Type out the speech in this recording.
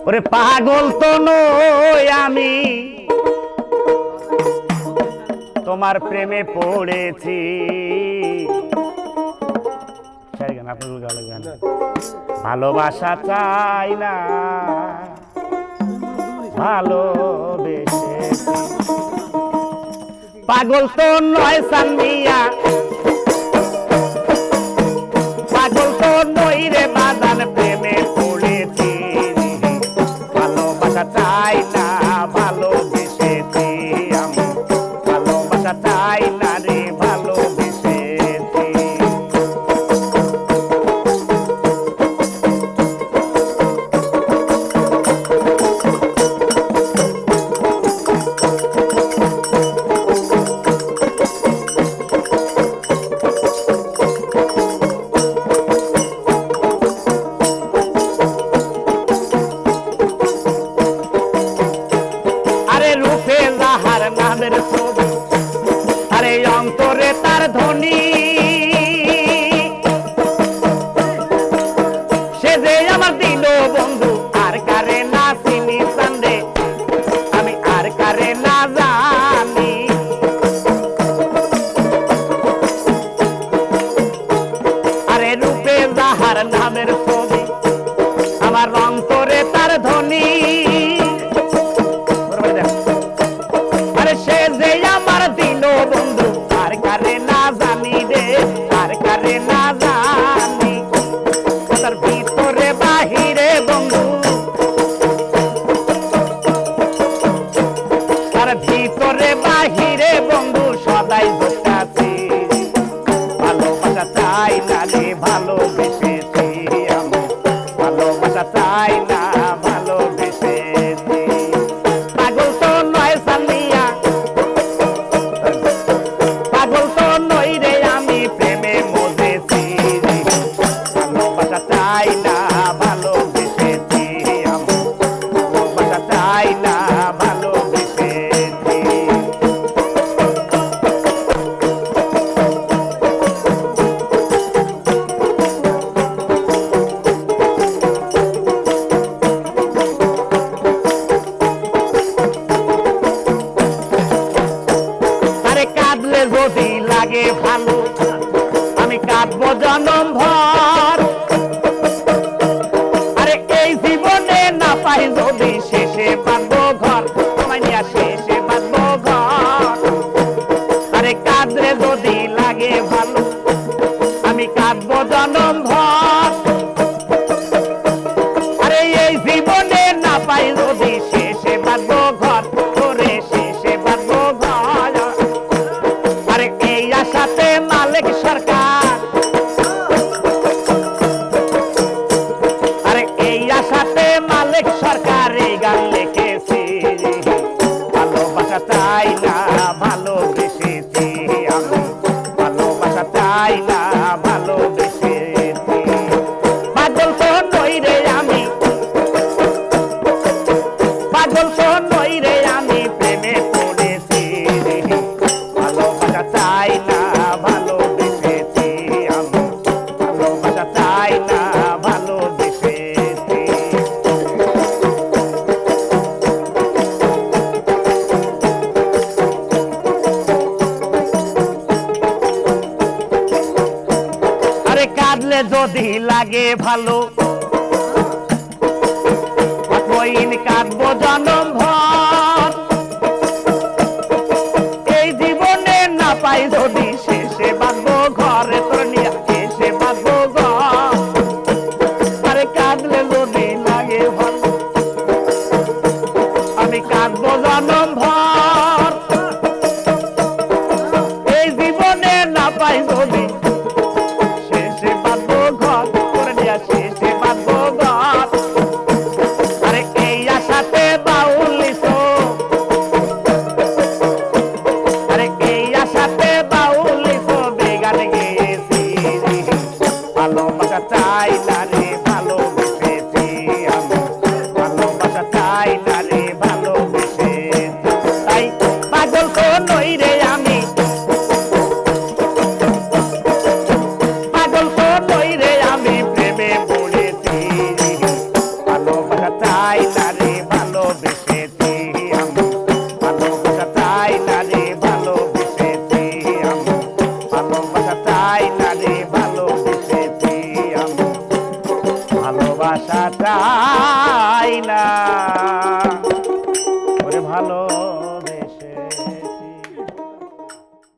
ওরে পাগল তো নই আমি, তোমার প্রেমে পড়েছি। ভালোবাসা চাই না, ভালোবেসেছি। পাগল তো নয় সামিয়া, পাগল তো নই রে বাদান, প্রেমে পড়েছি। ভালোবাসা চাই না, ভালোবেসেছি আমি। ভালোবাসা চাই না রে, ভালোবেসেছি। রূপে যাহার নামের ছবি, আরে অন্তরে তার ধ্বনি, সে যে আমার দিল বন্ধু, আর কারে না চিনি চান্দে, আমি আর কারে না জানি। আরে রূপে যাহার নামের ছবি, আমার অন্তরে তার ধ্বনি, সে যে আমার দিল বন্ধু, আর কারে না জানি রে, আর কারে না জানি। তার ভিতরে বাহিরে বন্ধু, তার ভিতরে বাহিরে বন্ধু সদাই বসেছি। ভালোবাসা চাই না রে, ভালোবেসেছি আমি। ভালোবাসা চাই না, ভালোবেসেছি। পাগল তো নয় সামিয়া, পাগল তো নই রে আমি, প্রেমে মজেছি। ভালোবাসা চাই না, ভালোবেসেছি আমি। ভালোবাসা চাই না, ভালোবেসেছি। আরে কাঁদলে যদি লাগে ভালো, আমি কাঁদবো জনম ভর। আরে এই জীবনে না পাই যদি, শেষে বাঁধবো ঘর, তোমায় নিয়ে শেষে বাঁধবো ঘর। আরে কাঁদলে যদি লাগে ভালো, আমি কাঁদবো জনম ভর। আরে এই জীবনে না পাই যদি, শেষে বাঁধবো ঘর, তোরে শেষে বাঁধবো ঘর। আরে এই আশাতে মালিক সরকার, আরে এই আশাতে মালিক সরকার এই গান লিখেছি। ভালোবাসা চাই না, ভালোবেসেছি আমি। ভালোবাসা চাই না, ভালোবেসেছি। পাগল তো নই রে আমি, পাগল তো নই রে আমি, প্রেমে পড়েছি। ভালোবাসা চাই না, ভালোবেসেছি আমি। ভালোবাসা চাই না, ভালোবেসেছি। আরে কাঁদলে যদি লাগে ভালো, কইন কাঁদবো জনম ভর। এই জীবনে না পাই যদি, শেষে বাঁধবো ঘরে, তোর নিয়ে শেষে বাঁধবো ঘর। আরে কাঁদলে যদি লাগে ভালো, আমি কাঁদবো জনম ভর। এই জীবনে না পাই যদি, শেষে বাঁধবো ঘর, তোর নিয়ে শেষে বাঁধবো ঘর। আরে এই আশাতে বাউ আইলা।